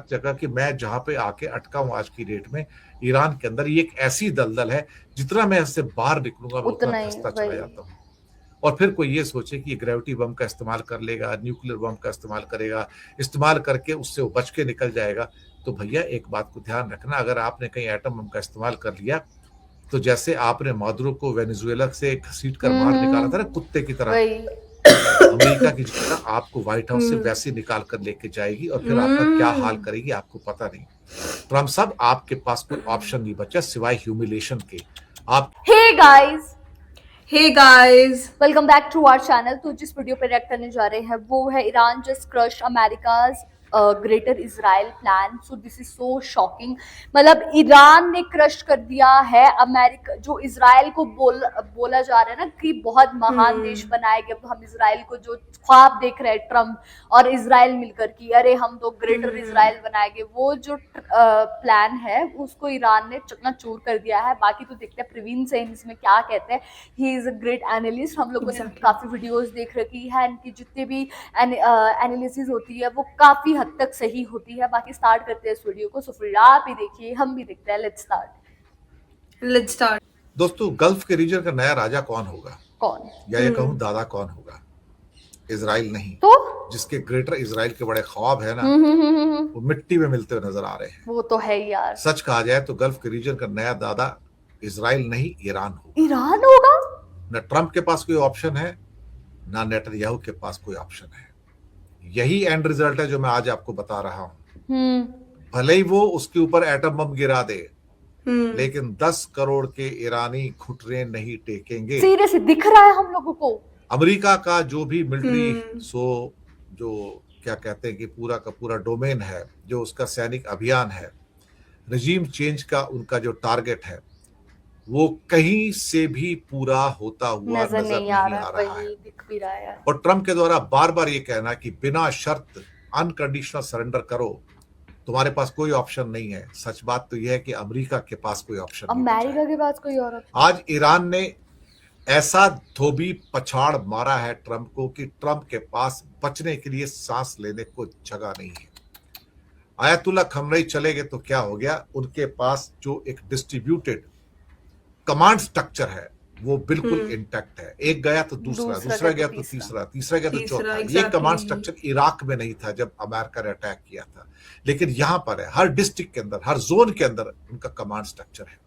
जगह कि मैं जहां पे आके अटका हूं आज की डेट में, ईरान के अंदर ये एक ऐसी दलदल है, जितना मैं इससे बाहर निकलूंगा मैं उतना उतना ही धंसता चला वही। जाता हूँ। और फिर कोई ये सोचे कि ग्रेविटी बम का इस्तेमाल कर लेगा, न्यूक्लियर बम का इस्तेमाल करेगा, इस्तेमाल करके उससे वो बच के निकल जाएगा। तो भैया एक बात को ध्यान रखना, अगर आपने कहीं एटम बम का इस्तेमाल कर लिया, तो जैसे आपने मादुरो को वेनेजुएला से घसीट कर बाहर निकाला था ना कुत्ते की तरह, वही। अमेरिका की जनता आपको व्हाइट हाउस से हम्म वैसे निकाल कर लेके जाएगी और फिर आपका क्या हाल हम्म करेगी आपको पता नहीं। ट्रम्प साहब, आपके पास कोई ऑप्शन नहीं बचा सिवाय ह्यूमिलेशन के। आप hey guys, hey guys, welcome back to our channel. तो जिस वीडियो पे रिएक्ट करने जा रहे हैं वो है Iran just crush America's greater Israel plan. So this is so shocking. मतलब ईरान ने क्रश कर दिया है अमेरिका, जो इजराइल को बोला जा रहा है ना कि बहुत महान देश बनाएंगे। अब हम इजराइल को, जो ख्वाब देख रहे हैं ट्रम्प और इजराइल मिलकर कि अरे हम तो ग्रेटर इजराइल बनाएंगे, वो जो प्लान है उसको ईरान ने चकनाचूर कर दिया है। बाकी तो देखते हैं प्रवीण सैन इसमें क्या कहते हैं। He is a great analyst. हम लोगों ने Exactly. काफी वीडियोस देख रखी है, इनकी जितनी भी एनालिसिस होती है वो काफी हद तक सही होती है। बाकी स्टार्ट करते हैं इस वीडियो को। सो फिर आप भी देखिए, हम भी देखते हैं। Let's start. Let's start. दोस्तों, गल्फ के रीजन का नया राजा कौन होगा, कौन? या ये कहूं दादा कौन होगा? इजराइल नहीं। तो जिसके ग्रेटर इजराइल के बड़े ख्वाब है ना, वो मिट्टी में मिलते हुए नजर आ रहे हैं। वो तो है ही यार। सच कहा जाए तो गल्फ के रीजन का नया दादा इजराइल नहीं, ईरान होगा। ईरान होगा? न ट्रंप के पास कोई ऑप्शन है, ना नेतन्याहू के पास कोई ऑप्शन है। यही एंड रिजल्ट है जो मैं आज आपको बता रहा हूं। भले ही वो उसके ऊपर एटम बम गिरा दे, लेकिन 10 करोड़ के ईरानी घुटने नहीं टेकेंगे। सीरियसली दिख रहा है हम लोगों को। अमेरिका का जो भी मिलिट्री जो क्या कहते हैं कि पूरा का पूरा डोमेन है, जो उसका सैनिक अभियान है, रजीम चेंज का उनका जो टारगेट है, वो कहीं से भी पूरा होता हुआ नजर नहीं आ रहा है। दिख भी रहा है। और ट्रम्प के द्वारा बार बार ये कहना कि बिना शर्त अनकंडीशनल सरेंडर करो, तुम्हारे पास कोई ऑप्शन नहीं है। सच बात तो यह है कि अमेरिका के पास कोई ऑप्शन नहीं बचा है। अमेरिका के पास कोई और आज ईरान ने ऐसा धोबी पछाड़ मारा है ट्रम्प को कि ट्रम्प के पास बचने के लिए सांस लेने को जगह नहीं है। आयतुल्ला खमनई चले गए तो क्या हो गया, उनके पास जो एक डिस्ट्रीब्यूटेड कमांड स्ट्रक्चर है वो बिल्कुल इंटैक्ट है। एक गया तो दूसरा, दूसरा गया तो तीसरा, तीसरा गया तो चौथा। ये कमांड स्ट्रक्चर इराक में नहीं था जब अमेरिका ने अटैक किया था, लेकिन यहां पर है। हर डिस्ट्रिक्ट के अंदर, हर जोन के अंदर उनका कमांड स्ट्रक्चर है।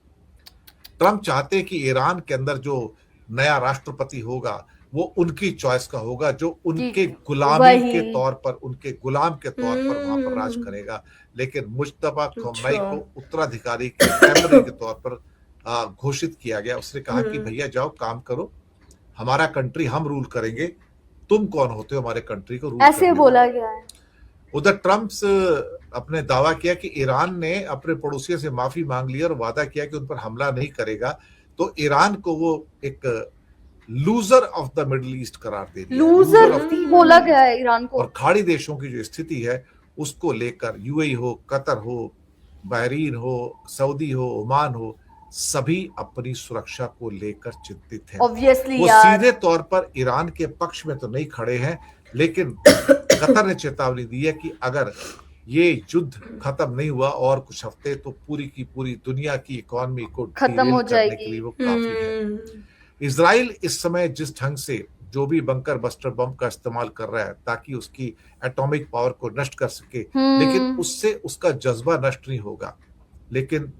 ट्रम्प चाहते हैं कि ईरान के अंदर जो नया राष्ट्रपति होगा वो उनकी चॉइस का होगा, जो उनके गुलामी के तौर पर, उनके गुलाम के तौर पर वहां पर राज करेगा। लेकिन मुज्तबा खमेनी को उत्तराधिकारी के प्राइमरी के तौर पर घोषित किया गया। उसने कहा कि भैया जाओ काम करो, हमारा कंट्री हम रूल करेंगे, तुम कौन होते हो हमारे कंट्री को रूल करने? ऐसे बोला गया है। उधर ट्रम्प अपने दावा किया कि ईरान ने अपने पड़ोसियों से माफी मांग ली और वादा किया कि उन पर हमला नहीं करेगा। तो ईरान को वो एक loser of the middle east करार दे दिया। लूजर बोला गया है ईरान को। और खाड़ी देशों की जो स्थिति है उसको लेकर यूएई हो, कतर हो, बहरीन हो, सऊदी हो, ओमान हो, सभी अपनी सुरक्षा को लेकर चिंतित हैं। Obviously, वो यार। सीधे तौर पर ईरान के पक्ष में तो नहीं खड़े हैं, लेकिन कतर ने चेतावनी दी है कि अगर ये युद्ध खत्म नहीं हुआ और कुछ हफ्ते, तो पूरी की पूरी दुनिया की इकोनॉमी को खत्म हो करने के लिए वो काफी है। इजराइल इस समय जिस ढंग से जो भी बंकर बस्टर बम का इस्तेमाल कर रहा है ताकि उसकी एटॉमिक पावर को नष्ट कर सके, लेकिन उससे उसका जज्बा नष्ट नहीं होगा। लेकिन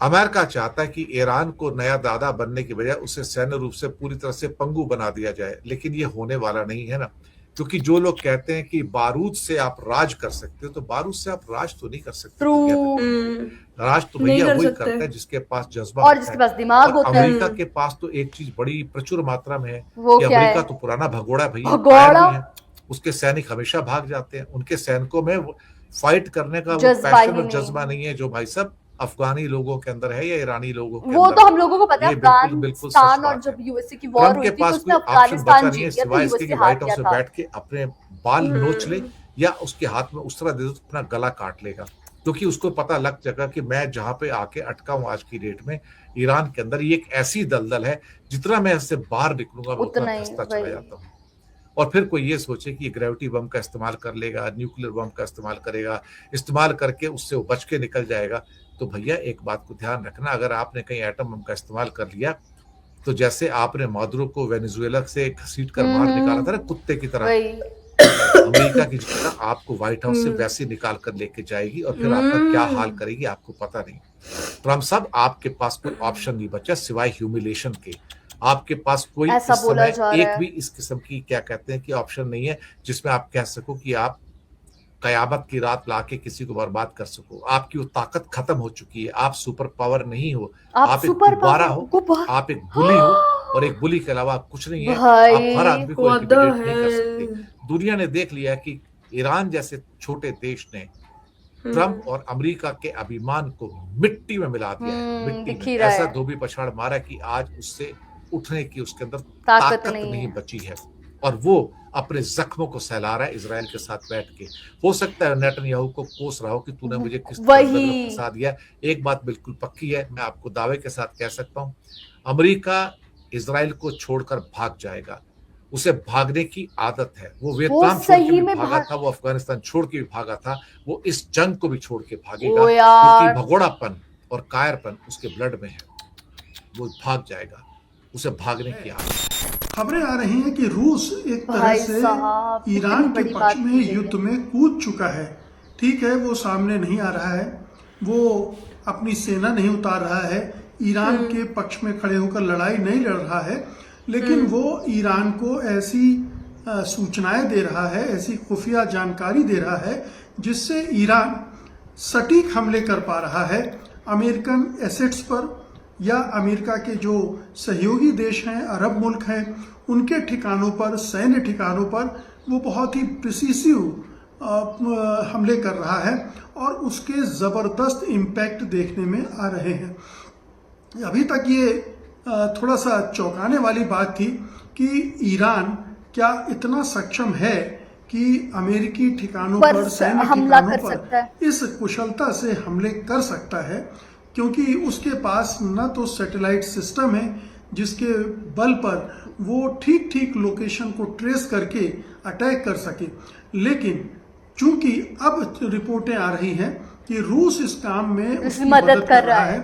अमेरिका चाहता है कि ईरान को नया दादा बनने की बजाय उसे सैन्य रूप से पूरी तरह से पंगु बना दिया जाए। लेकिन ये होने वाला नहीं है ना, क्योंकि जो लोग कहते हैं कि बारूद से आप राज कर सकते हो, तो बारूद से आप राज तो नहीं कर सकते। राज तो भैया वही करता है जिसके पास जज्बा और जिसके पास दिमाग होता है। अमेरिका के पास तो एक चीज बड़ी प्रचुर मात्रा में है कि अमेरिका तो पुराना भगोड़ा भैया, उसके सैनिक हमेशा भाग जाते हैं। उनके सैनिकों में फाइट करने का पैशन और जज्बा नहीं है जो भाई साहब अफगानी लोगों के अंदर है या ईरानी लोगों के वो अंदर। तो हम लोगों को पता है। अफगानिस्तान और जब यूएसए की वॉर हुई थी तो उसमें अफगानिस्तान जीत गया था, यूएसए हार गया था। बैठ के अपने बाल नोच ले या उसके हाथ में उस तरह दे दो तो अपना गला काट लेगा, क्योंकि उसको पता लग जाएगा कि मैं जहां पे आके अटका हूं आज की डेट में, ईरान के अंदर ये एक ऐसी दलदल है, जितना मैं इससे बाहर निकलूंगा मैं उतना धंसता चला जाता हूँ। और फिर कोई ये सोचे कि ग्रेविटी बम का इस्तेमाल कर लेगा, न्यूक्लियर बम का इस्तेमाल करेगा, इस्तेमाल करके उससे वो बच के निकल जाएगा, तो भैया एक बात को ध्यान रखना, अगर आपने कहीं एटम बम का इस्तेमाल कर लिया तो जैसे आपने मादुरो को वेनेजुएला से घसीट कर बाहर निकाला था ना कुत्ते की तरह, अमेरिका की जनता आपको व्हाइट हाउस से वैसे निकाल कर लेके जाएगी और फिर आपका क्या हाल करेगी आपको पता नहीं। ट्रम्प साहब, आपके पास कोई ऑप्शन नहीं बचा सिवाय ह्यूमिलेशन के। आपके पास कोई इस समय एक भी इस किस्म की क्या कहते हैं कि ऑप्शन नहीं है जिसमें आप कह सको कि आप कयामत की रात लाके किसी को बर्बाद कर सको। आपकी वो ताकत खत्म हो चुकी है। आप सुपर पावर नहीं हो, आप एक गुब्बारा हो, आप एक बुली हो, और एक बुली के अलावा कुछ नहीं है। आप हर आदमी को इंटिमिडेट नहीं कर सकते। दुनिया ने देख लिया कि ईरान जैसे छोटे देश ने ट्रम्प और अमेरिका के अभिमान को मिट्टी में मिला दिया है, मिट्टी में ऐसा धोबी पछाड़ मारा कि आज उससे उठने की उसके अंदर ताकत नहीं बची है, और वो अपने जख्मों को सहला रहा है इजराइल के साथ बैठ के। हो सकता है नेतन्याहू को कोस रहा हो कि तूने मुझे किस तरह फंसा दिया। एक बात बिल्कुल पक्की है, मैं आपको दावे के साथ कह सकता हूं, अमेरिका इजराइल को छोड़कर भाग जाएगा। उसे भागने की आदत है। वो वियतनाम छोड़ के भी भागा था, वो अफगानिस्तान छोड़ के भी भागा था, वो इस जंग को भी छोड़ के भागेगा, क्योंकि भगोड़ापन और कायरपन उसके ब्लड में है। वो भाग जाएगा, उसे भागने की आदत। खबरें आ रही हैं कि रूस एक तरह से ईरान के पक्ष में युद्ध में कूद चुका है। ठीक है, वो सामने नहीं आ रहा है, वो अपनी सेना नहीं उतार रहा है, ईरान के पक्ष में खड़े होकर लड़ाई नहीं लड़ रहा है, लेकिन वो ईरान को ऐसी सूचनाएं दे रहा है, ऐसी खुफिया जानकारी दे रहा है जिससे ईरान सटीक हमले कर पा रहा है अमेरिकन एसेट्स पर, या अमेरिका के जो सहयोगी देश हैं, अरब मुल्क हैं, उनके ठिकानों पर, सैन्य ठिकानों पर वो बहुत ही प्रिसिसिव हमले कर रहा है और उसके ज़बरदस्त इम्पैक्ट देखने में आ रहे हैं। अभी तक ये थोड़ा सा चौंकाने वाली बात थी कि ईरान क्या इतना सक्षम है कि अमेरिकी ठिकानों पर, सैन्य ठिकानों पर इस कुशलता से हमले कर सकता है, क्योंकि उसके पास न तो सैटेलाइट सिस्टम है जिसके बल पर वो ठीक ठीक लोकेशन को ट्रेस करके अटैक कर सके, लेकिन चूंकि अब रिपोर्टें आ रही हैं कि रूस इस काम में उसकी मदद कर रहा है,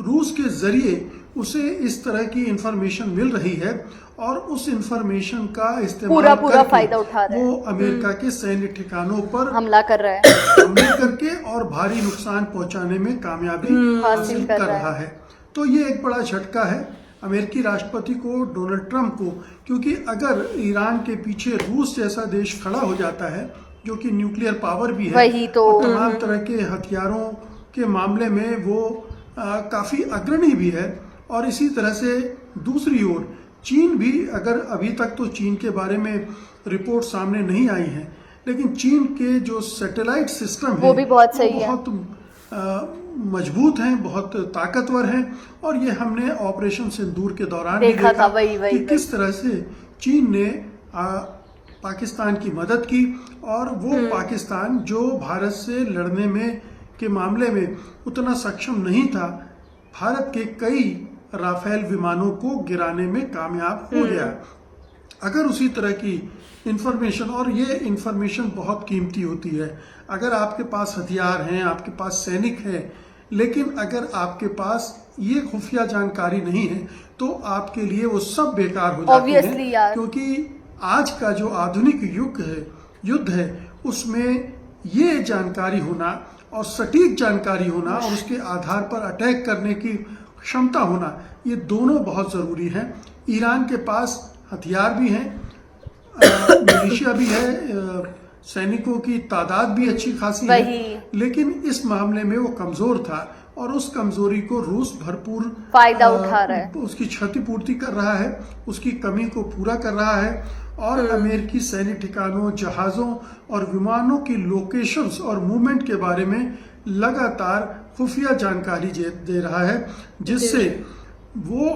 रूस के जरिए उसे इस तरह की इंफॉर्मेशन मिल रही है और उस इंफॉर्मेशन का इस्तेमाल पूरा फायदा उठा रहा है। वो अमेरिका के सैन्य ठिकानों पर हमला कर रहा है, हमले करके और भारी नुकसान पहुंचाने में कामयाबी हासिल कर रहा है। तो ये एक बड़ा झटका है अमेरिकी राष्ट्रपति को, डोनाल्ड ट्रंप को, क्योंकि अगर ईरान के पीछे रूस जैसा देश खड़ा हो जाता है जो कि न्यूक्लियर पावर भी है और तमाम तरह के हथियारों के मामले में वो काफी अग्रणी भी है, और इसी तरह से दूसरी ओर चीन भी, अगर अभी तक तो चीन के बारे में रिपोर्ट सामने नहीं आई है, लेकिन चीन के जो सैटेलाइट सिस्टम है वो भी बहुत सही है, बहुत मजबूत हैं, बहुत ताकतवर हैं, और ये हमने ऑपरेशन सिंदूर के दौरान देखा था कि किस तरह से चीन ने पाकिस्तान की मदद की, और वो पाकिस्तान जो भारत से लड़ने में के मामले में उतना सक्षम नहीं था, भारत के कई राफेल विमानों को गिराने में कामयाब हो गया। अगर उसी तरह की इंफॉर्मेशन, और ये इंफॉर्मेशन बहुत कीमती होती है, अगर आपके पास हथियार हैं, आपके पास सैनिक हैं, लेकिन अगर आपके पास ये खुफिया जानकारी नहीं है तो आपके लिए वो सब बेकार हो जाती है, क्योंकि आज का जो आधुनिक युद्ध है उसमें ये जानकारी होना और सटीक जानकारी होना और उसके आधार पर अटैक करने की क्षमता होना, ये दोनों बहुत जरूरी हैं। ईरान के पास हथियार भी हैं, मिलिशिया भी है, सैनिकों की तादाद भी अच्छी खासी है, लेकिन इस मामले में वो कमजोर था और उस कमजोरी को रूस भरपूर फायदा उठा रहा है, उसकी क्षतिपूर्ति कर रहा है, उसकी कमी को पूरा कर रहा है, और अमेरिकी सैन्य ठिकानों, जहाजों और विमानों की लोकेशंस और मूवमेंट के बारे में लगातार खुफिया जानकारी दे रहा है, जिससे वो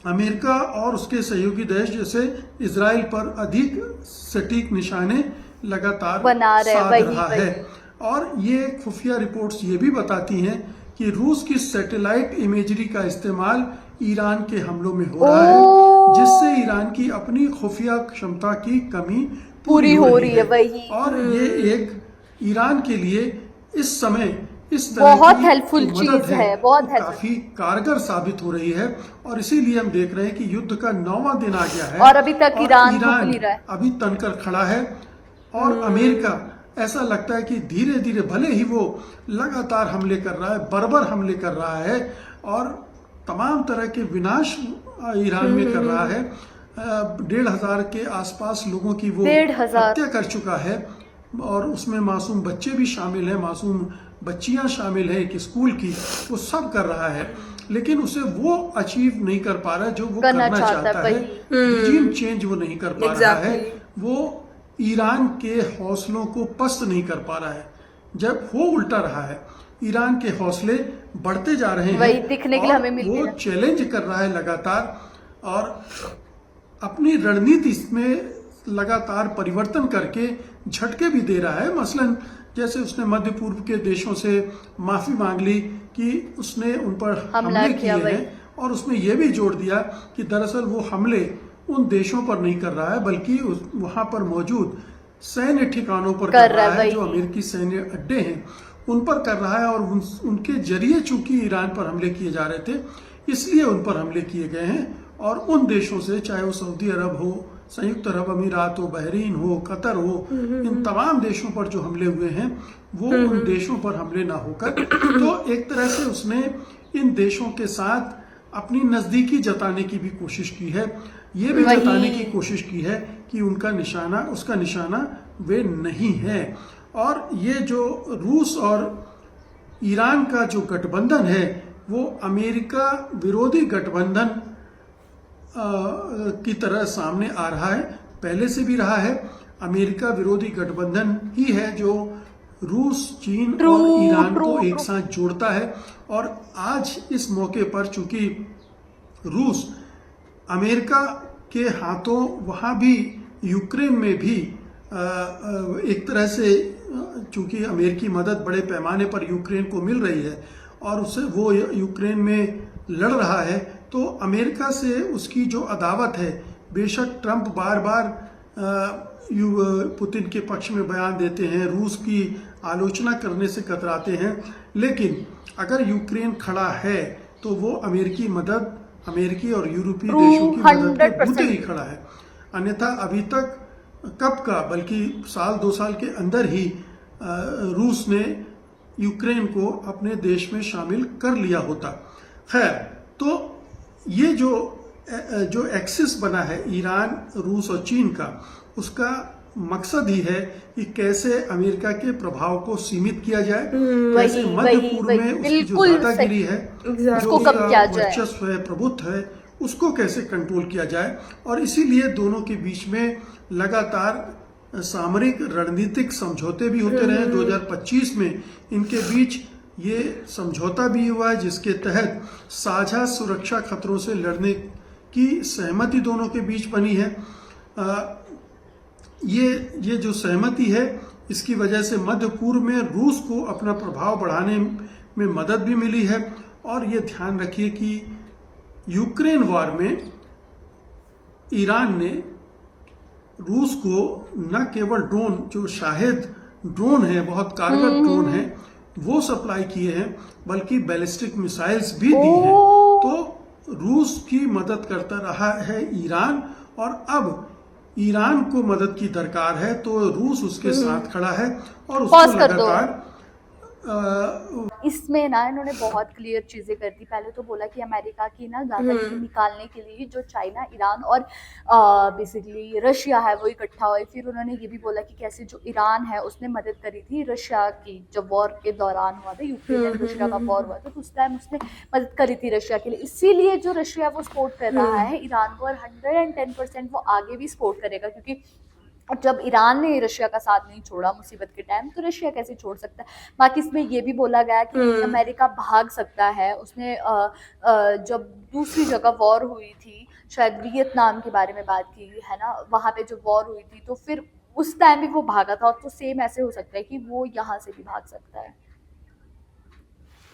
अमेरिका और उसके सहयोगी देश जैसे इजराइल पर अधिक सटीक निशाने लगातार साध रहा है। और ये खुफिया रिपोर्ट्स ये भी बताती हैं कि रूस की सैटेलाइट इमेजरी का इस्तेमाल ईरान के हमलों में हो रहा है, जिससे ईरान की अपनी खुफिया क्षमता की कमी पूरी हो रही है, वही। और ये एक ईरान के लिए इस समय इस तरह बहुत की हेल्पफुल जो मदद चीज है, बहुत वो हेल्पफुल। काफी कारगर साबित हो रही है। और इसीलिए हम देख रहे हैं कि युद्ध का 9वां दिन आ गया है और अभी तक ईरान रुक नहीं रहा है। अभी तनकर खड़ा है। और अमेरिका ऐसा लगता है कि धीरे धीरे, भले ही वो लगातार हमले कर रहा है, बर्बर हमले कर रहा है और तमाम तरह के विनाश ईरान में कर रहा है। 1,500 के आसपास लोगों की वो 1,500 हत्या कर चुका है और उसमें मासूम बच्चे भी शामिल हैं, मासूम बच्चियां शामिल हैं एक स्कूल की, वो सब कर रहा है। लेकिन उसे वो अचीव नहीं कर पा रहा है जो वो करना चाहता है। रिजीम चेंज वो नहीं कर पा रहा है। वो ईरान के हौसलों को पस्त नहीं कर पा रहा है, जब हो उल्टा रहा है। ईरान के हौसले बढ़ते जा रहे हैं, वही दिखने के लिए हमें मिल वो चैलेंज कर रहा है लगातार और अपनी रणनीति में लगातार परिवर्तन करके झटके भी दे रहा है। मसलन जैसे उसने मध्य पूर्व के देशों से माफी मांग ली कि उसने उन पर हमले किए हैं और उसमें यह भी जोड़ दिया कि दरअसल वो हमले उन देशों पर नहीं कर रहा है बल्कि वहां पर मौजूद सैन्य ठिकानों पर कर रहा है, जो अमेरिकी सैन्य अड्डे हैं उन पर कर रहा है। और उनके जरिए चूंकि ईरान पर हमले किए जा रहे थे, इसलिए उन पर हमले किए गए हैं। और उन देशों से, चाहे वो सऊदी अरब हो, संयुक्त अरब अमीरात हो, बहरीन हो, कतर हो, इन तमाम देशों पर जो हमले हुए हैं वो उन देशों पर हमले ना होकर, तो एक तरह से उसने इन देशों के साथ अपनी नजदीकी जताने की भी कोशिश की है। ये भी जताने की कोशिश की है कि उसका निशाना वे नहीं है। और ये जो रूस और ईरान का जो गठबंधन है वो अमेरिका विरोधी गठबंधन की तरह सामने आ रहा है, पहले से भी रहा है। अमेरिका विरोधी गठबंधन ही है जो रूस, चीन और ईरान को एक साथ जोड़ता है। और आज इस मौके पर चूंकि रूस अमेरिका के हाथों वहाँ भी यूक्रेन में भी एक तरह से, चूंकि अमेरिकी मदद बड़े पैमाने पर यूक्रेन को मिल रही है और उससे वो यूक्रेन में लड़ रहा है, तो अमेरिका से उसकी जो अदावत है, बेशक ट्रंप बार बार पुतिन के पक्ष में बयान देते हैं, रूस की आलोचना करने से कतराते हैं, लेकिन अगर यूक्रेन खड़ा है तो वो अमेरिकी मदद, अमेरिकी और यूरोपीय देशों की मदद के बूते ही खड़ा है। अन्यथा अभी तक कब का, बल्कि साल 2 साल के अंदर ही रूस ने यूक्रेन को अपने देश में शामिल कर लिया होता। खैर, तो ये जो एक्सिस बना है ईरान, रूस और चीन का, उसका मकसद ही है कि कैसे अमेरिका के प्रभाव को सीमित किया जाए, कैसे मध्य पूर्व में उसकी जो दादागिरी है, जो उसका वर्चस्व है, प्रभुत्व है, उसको कैसे कंट्रोल किया जाए। और इसीलिए दोनों के बीच में लगातार सामरिक रणनीतिक समझौते भी होते रहे। 2025 में इनके बीच ये समझौता भी हुआ है जिसके तहत साझा सुरक्षा खतरों से लड़ने की सहमति दोनों के बीच बनी है। ये जो सहमति है, इसकी वजह से मध्य पूर्व में रूस को अपना प्रभाव बढ़ाने में मदद भी मिली है। और ये ध्यान रखिए कि यूक्रेन वॉर में ईरान ने रूस को न केवल ड्रोन, जो शाहिद ड्रोन है, बहुत कारगर ड्रोन है, वो सप्लाई किए हैं, बल्कि बैलिस्टिक मिसाइल्स भी दी हैं। तो रूस की मदद करता रहा है ईरान, और अब ईरान को मदद की दरकार है तो रूस उसके साथ खड़ा है और उसको लगातार इसमें ना इन्होंने बहुत क्लियर चीजें कर दी। पहले तो बोला कि अमेरिका की ना दादागिरी निकालने के लिए जो चाइना, ईरान और बेसिकली रशिया है वो इकट्ठा हुए। फिर उन्होंने ये भी बोला कि कैसे जो ईरान है उसने मदद करी थी रशिया की, जब वॉर के दौरान हुआ था, यूक्रेन एंड रशिया का वॉर हुआ था, तो उस टाइम उसने मदद करी थी रशिया के लिए। इसीलिए जो रशिया वो सपोर्ट कर रहा है ईरान को, और 110% वो आगे भी सपोर्ट करेगा, क्योंकि जब ईरान ने रशिया का साथ नहीं छोड़ा मुसीबत के टाइम, तो रशिया कैसे छोड़ सकता है। बाकी इसमें ये भी बोला गया कि अमेरिका भाग सकता है। उसने जब दूसरी जगह वॉर हुई थी, शायद वियतनाम के बारे में बात की है ना, वहाँ पे जो वॉर हुई थी, तो फिर उस टाइम भी वो भागा था, तो सेम ऐसे हो सकता है कि वो यहाँ से भी भाग सकता है।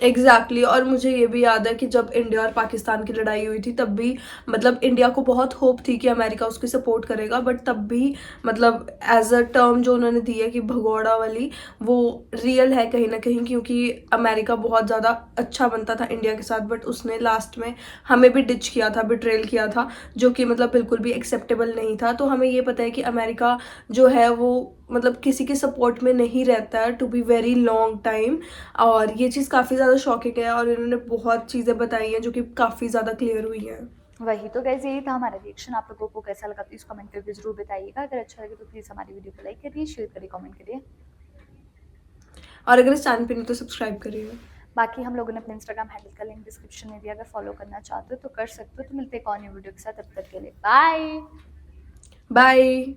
एग्जैक्टली और मुझे ये भी याद है कि जब इंडिया और पाकिस्तान की लड़ाई हुई थी तब भी मतलब इंडिया को बहुत होप थी कि अमेरिका उसकी सपोर्ट करेगा, बट तब भी मतलब एज अ टर्म जो उन्होंने दी है कि भगोड़ा वाली, वो रियल है कहीं ना कहीं, क्योंकि अमेरिका बहुत ज़्यादा अच्छा बनता था इंडिया के साथ, बट उसने लास्ट में हमें भी डिच किया था, बिट्रेल किया था, जो कि मतलब बिल्कुल भी एक्सेप्टेबल नहीं था। तो हमें ये पता है कि अमेरिका जो है वो मतलब किसी के सपोर्ट में नहीं रहता है to be very long time. और ये चीज़ काफ़ी ज़्यादा शॉकिंग है और इन्होंने बहुत चीज़ें बताई हैं जो कि काफ़ी ज़्यादा क्लियर हुई हैं। वही तो गाइस, यही था हमारा रिएक्शन। आप लोगों को कैसा लगा प्लीज कमेंट करके जरूर बताइएगा। अगर अच्छा लगे तो प्लीज हमारी वीडियो को लाइक करिए, शेयर करिए, कमेंट करिए। और अगर इस चैनल पे नहीं तो सब्सक्राइब करिए। बाकी हम लोगों ने अपने इंस्टाग्राम हैंडल का लिंक डिस्क्रिप्शन में दिया, अगर फॉलो करना चाहते हो तो कर सकते हो। तो मिलते हैं एक और न्यू वीडियो के साथ, तब तक के लिए बाय। बाय।